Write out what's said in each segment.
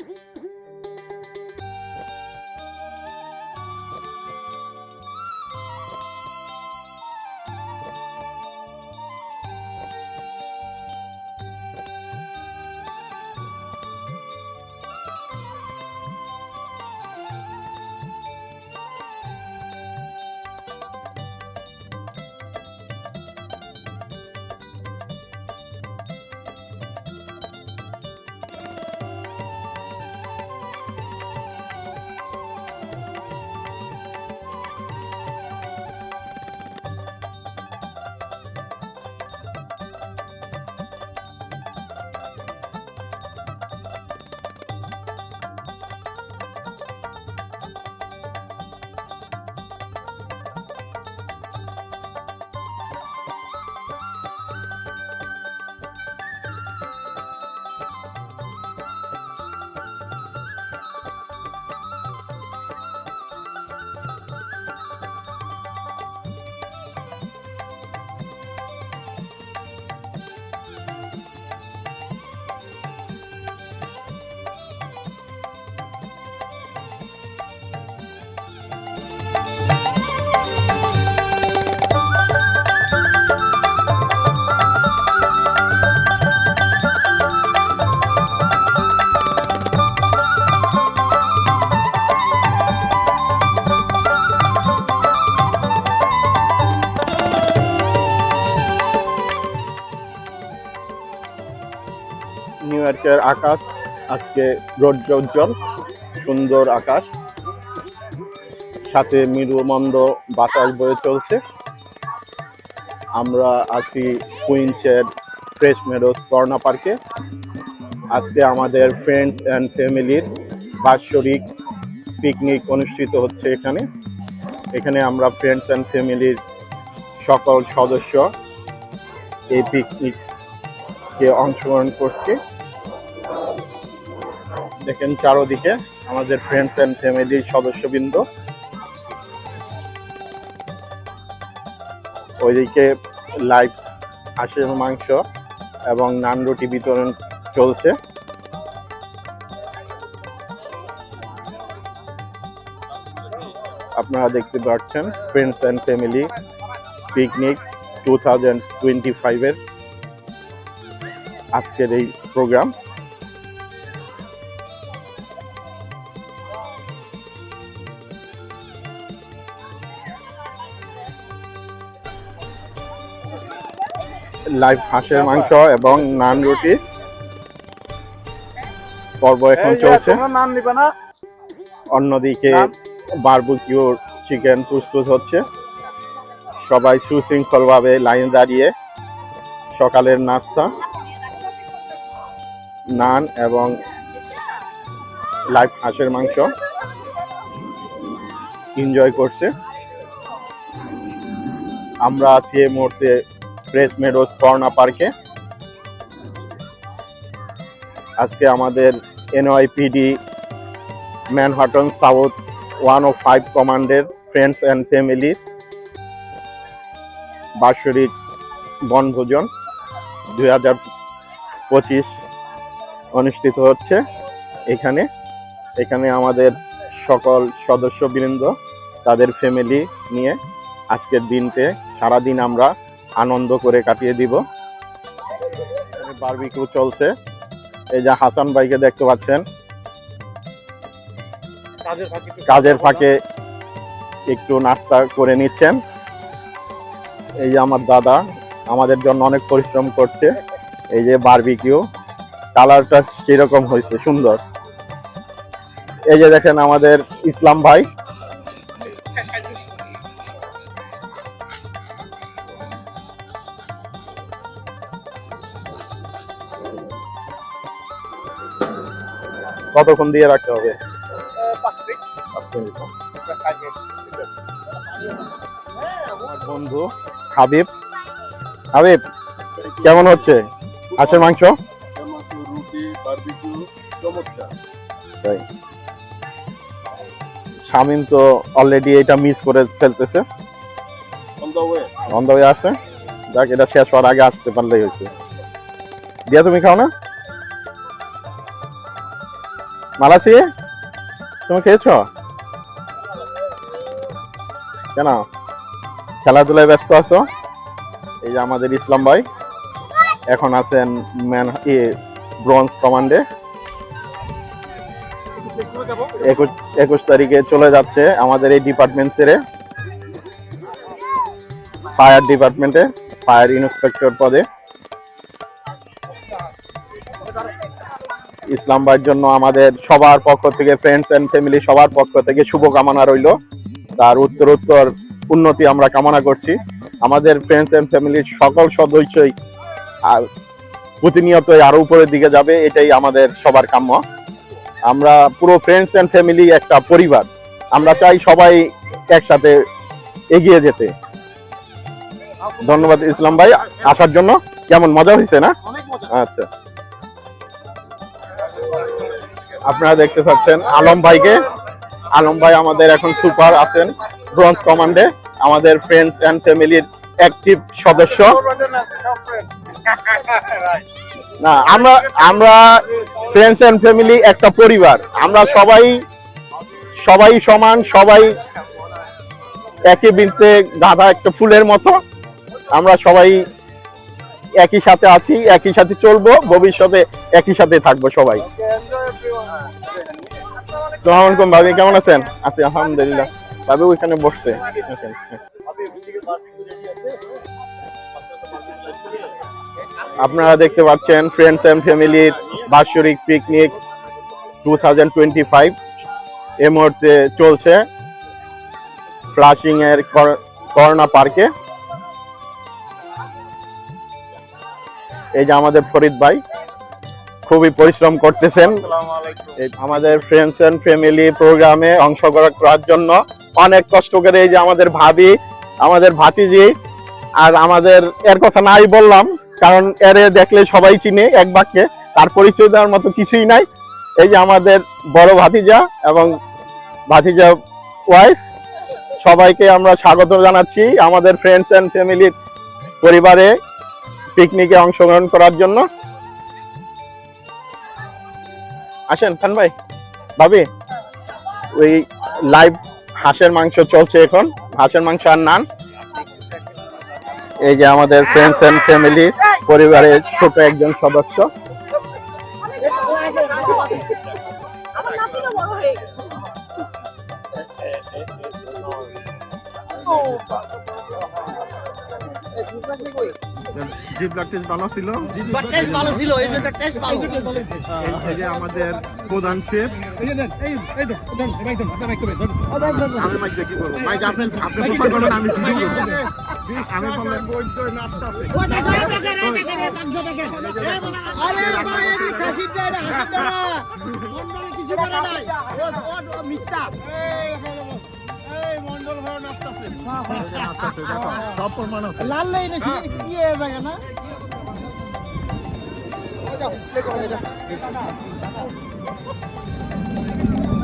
New ইয়র্কের আকাশ আজকে রৌদ্রোজ্জ্বল, সুন্দর আকাশ, সাথে মৃদুমন্দ বাতাস বয়ে চলছে। আমরা আছি কুইন্সের ফ্রেশ মেডোজ কর্না পার্কে। আজকে আমাদের ফ্রেন্ডস অ্যান্ড ফ্যামিলির বাৎসরিক পিকনিক অনুষ্ঠিত হচ্ছে এখানে আমরা ফ্রেন্ডস অ্যান্ড ফ্যামিলির সকল সদস্য এই পিকনিকে অংশগ্রহণ করছি। দেখেন চারদিকে আমাদের ফ্রেন্ডস অ্যান্ড ফ্যামিলির সদস্যবৃন্দ। ওইদিকে লাইভ হাঁসের মাংস এবং নান রুটি বিতরণ চলছে। আপনারা দেখতে পাচ্ছেন ফ্রেন্ডস অ্যান্ড ফ্যামিলি পিকনিক 2025-এর আজকের এই প্রোগ্রাম। লাইভ হাঁসের মাংস এবং নান রুটি পর্ব এখন চলছে। অন্যদিকে বারবিকিউ চিকেন প্রস্তুত হচ্ছে। সবাই সুশৃঙ্খলভাবে লাইন দাঁড়িয়ে সকালের নাস্তা, নান এবং লাইভ হাঁসের মাংস এনজয় করছে। আমরা আছি এই মুহূর্তে ফ্রেশ মেডোজ কর্না পার্কে। আজকে আমাদের এনওয়াইপিডি ম্যানহাটন সাউথ 105 কমান্ডের ফ্রেন্ডস অ্যান্ড ফ্যামিলির বাৎসরিক বনভোজন 2025 অনুষ্ঠিত হচ্ছে এখানে আমাদের সকল সদস্যবৃন্দ তাদের ফ্যামিলি নিয়ে আজকের দিনতে সারাদিন আমরা আনন্দ করে কাটিয়ে দিব। বারবিকিউ চলছে। এই যে হাসান ভাইকে দেখতে পাচ্ছেন কাজের ফাঁকে একটু নাস্তা করে নিচ্ছেন। এই যে আমার দাদা আমাদের জন্য অনেক পরিশ্রম করছে। এই যে বারবিকিউ কালারটা সেরকম হয়েছে, সুন্দর। এই যে দেখেন আমাদের ইসলাম ভাই, কতক্ষণ দিয়ে রাখতে হবে? 5 মিনিট। আমার বন্ধু হাবিব কেমন হচ্ছে হাঁসের মাংস? শামিম তো অলরেডি এটা মিস করে ফেলতেছে, অন দ্য ওয়ে আসছে। যাক, এটা শেষ হওয়ার আগে আসতে পারলেই হয়েছে। দিয়া তুমি খাও না? মালাসি তুমি খেয়েছো কেন? খেলাধুলায় ব্যস্ত আছো? এই যে আমাদের ইসলাম ভাই এখন আছেন ব্রোঞ্জ কমান্ডে। 21 তারিখে চলে যাচ্ছে আমাদের এই ডিপার্টমেন্ট ছেড়ে ফায়ার ডিপার্টমেন্টে, ফায়ার ইন্সপেক্টর পদে। ইসলাম ভাইয়ের জন্য আমাদের সবার পক্ষ থেকে, ফ্রেন্ডস এন্ড ফ্যামিলি সবার পক্ষ থেকে শুভকামনা রইল। তার উত্তরোত্তর উন্নতি আমরা কামনা করছি। আমাদের ফ্রেন্ডস এন্ড ফ্যামিলির সকল সদস্যই প্রতিনিয়তই আরো উপরের দিকে যাবে, এটাই আমাদের সবার কাম্য। আমরা পুরো ফ্রেন্ডস এন্ড ফ্যামিলি একটা পরিবার, আমরা চাই সবাই একসাথে এগিয়ে যেতে। ধন্যবাদ ইসলাম ভাই আসার জন্য। কেমন মজা হয়েছে না? আচ্ছা, আপনারা দেখতে পাচ্ছেন আলম ভাইকে। আলম ভাই আমাদের এখন সুপার আছেন ব্রোঞ্জ কমান্ডে, আমাদের ফ্রেন্ডস এন্ড ফ্যামিলির অ্যাক্টিভ সদস্য। না, আমরা ফ্রেন্ডস এন্ড ফ্যামিলি একটা পরিবার, আমরা সবাই সমান, সবাই একই বৃন্তে গাঁথা একটা ফুলের মতো। আমরা সবাই একই সাথে আছি, একই সাথে চলবো, ভবিষ্যতে একই সাথে থাকবো সবাই। আসসালামু আলাইকুম ভাবি, কেমন আছেন? আছি আলহামদুলিল্লাহ। ভাবি ওইখানে বসছে। আপনারা দেখতে পাচ্ছেন ফ্রেন্ডস এন্ড ফ্যামিলির বাৎসরিক পিকনিক 2025 এই মুহূর্তে চলছে ফ্লাশিং এর করোনা পার্কে। এই যে আমাদের ফরিদ ভাই খুবই পরিশ্রম করতেছেন আমাদের ফ্রেন্ডস এন্ড ফ্যামিলি প্রোগ্রামে অংশগ্রহণ করার জন্য। অনেক কষ্ট করে এই যে আমাদের ভাবি, আমাদের ভাতিজি, আর আমাদের এর কথা নাই বললাম কারণ এর দেখলে সবাই চিনে এক বাক্যে, তার পরিচয় দেওয়ার মতো কিছুই নাই। এই যে আমাদের বড় ভাতিজা এবং ভাতিজা ওয়াইফ, সবাইকে আমরা স্বাগত জানাচ্ছি আমাদের ফ্রেন্ডস এন্ড ফ্যামিলির পরিবারে পিকনিকে অংশগ্রহণ করার জন্য। আসেন খান ভাই, ভাবি ওই লাইভ হাঁসের মাংস চলছে এখন, হাঁসের মাংস আর নান। এই যে আমাদের ফ্রেন্ডস এন্ড ফ্যামিলি পরিবারের ছোট একজন সদস্য। আমাদের প্রধান শেফ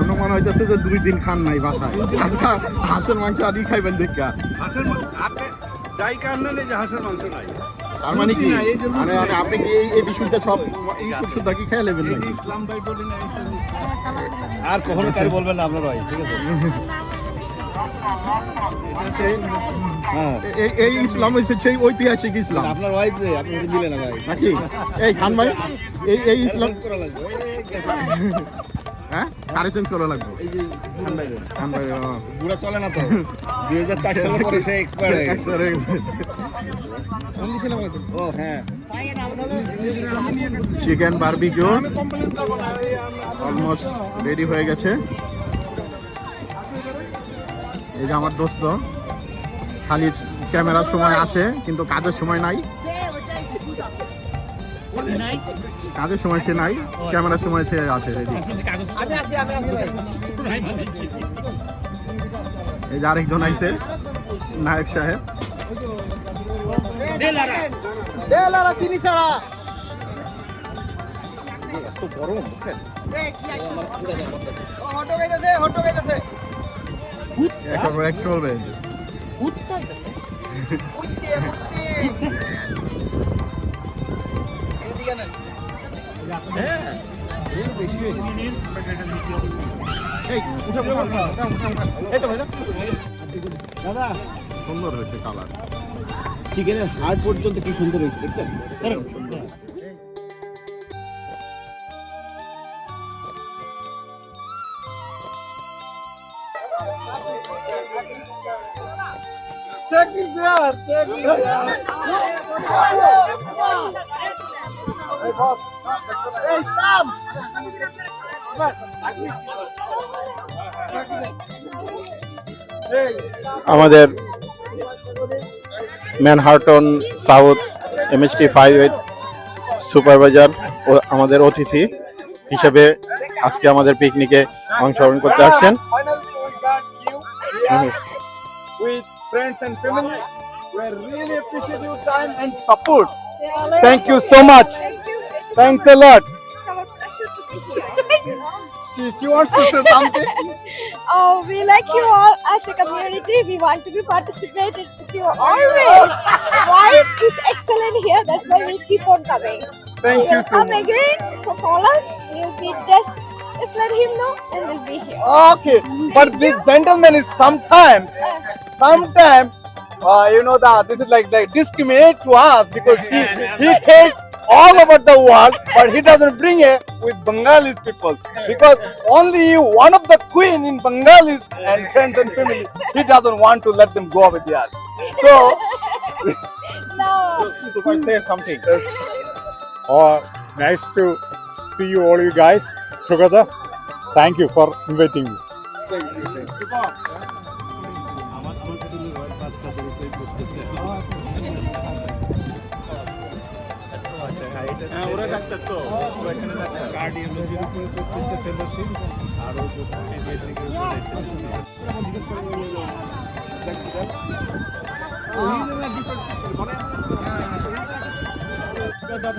আমরা মনে হইতেছে যে 2 দিন খান নাই বাসায়, আজকে হাঁসের মাংস আদি খাইবেন দেখা। তার মানে কি মানে আপনি কি এই বিষয়টা সব সুদ্ধা কি খেয়ে নেবেন? ইসলাম ভাই বলি না আর কখনো তাই বলবেন না আপনার ভাই, ঠিক আছে? এই ইসলাম হচ্ছে সেই ঐতিহাসিক ইসলাম। আপনার ওয়াইফ যে আপনি দিলেন না ভাই নাকি? এই খান ভাই এই ইসলাম করা লাগবে। হ্যাঁ কারে চেঞ্জ করা লাগবে? এই যে খান ভাই বুড়া চলে না তো, 2004 সালের পরে সে এক্সপায়ার হয়ে গেছে। ও হ্যাঁ, চিকেন বারবিকিউ অলমোস্ট রেডি হয়ে গেছে। এই যে আমার দোস্ত খালি ক্যামেরার সময় আসে কিন্তু কাজের সময় নাই, কাজের সময় সে নাই, ক্যামেরার সময় সে আছে রেডি। এই যে আরেকজন আইছে নায়ক সাহেব। চলবে দাদা সুন্দর হয়েছে কালার। চিকেনের হাড় পর্যন্ত কি সুন্দর হয়েছে দেখছেন? আমাদের ম্যানহাটন সাউথ MHT5 সুপারভাইজার ও আমাদের অতিথি হিসেবে আজকে আমাদের পিকনিকে অংশগ্রহণ করতে আসছেন। With friends and family, we really appreciate your time and support. Thank you so much. Thanks a lot. She wants to say something. Oh, we like you all as a community. We want to be participated with you always. Vibe is excellent here. That's why we keep on coming. Thank you We'll so come much. again. So call us. We'll be just let him know and we'll be here. Okay, but this gentleman is sometime, you know that this is like discriminate to us because he takes all over the world, but he doesn't bring it with Bengalis people because only one of the queen in Bengalis and friends and family, he doesn't want to let them go with there. So, No. Say something. Oh, nice to see you all, you guys together. Thank you for inviting me.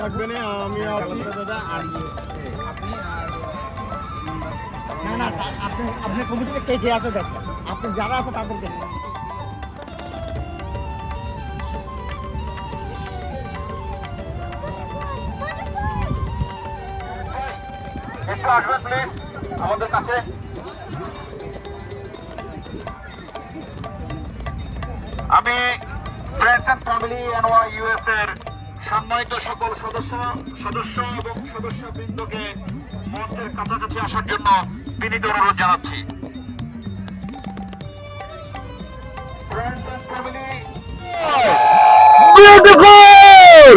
থাকবে না আমি আছি দাদা আর না না আপনি কমিটিতে কে কে আছে দেখেন আপনি যারা আছে তাদেরকে আসবেন প্লিজ আমাদের কাছে আমি ফ্রেন্ডস এন্ড ফ্যামিলি এনওয়া ইউএস এর সম্মানিত সকল সদস্য এবং সদস্যবৃন্দকে মঞ্চের কাছাকাছি আসার জন্য বিনীত অনুরোধ জানাচ্ছি। Friends and family beautiful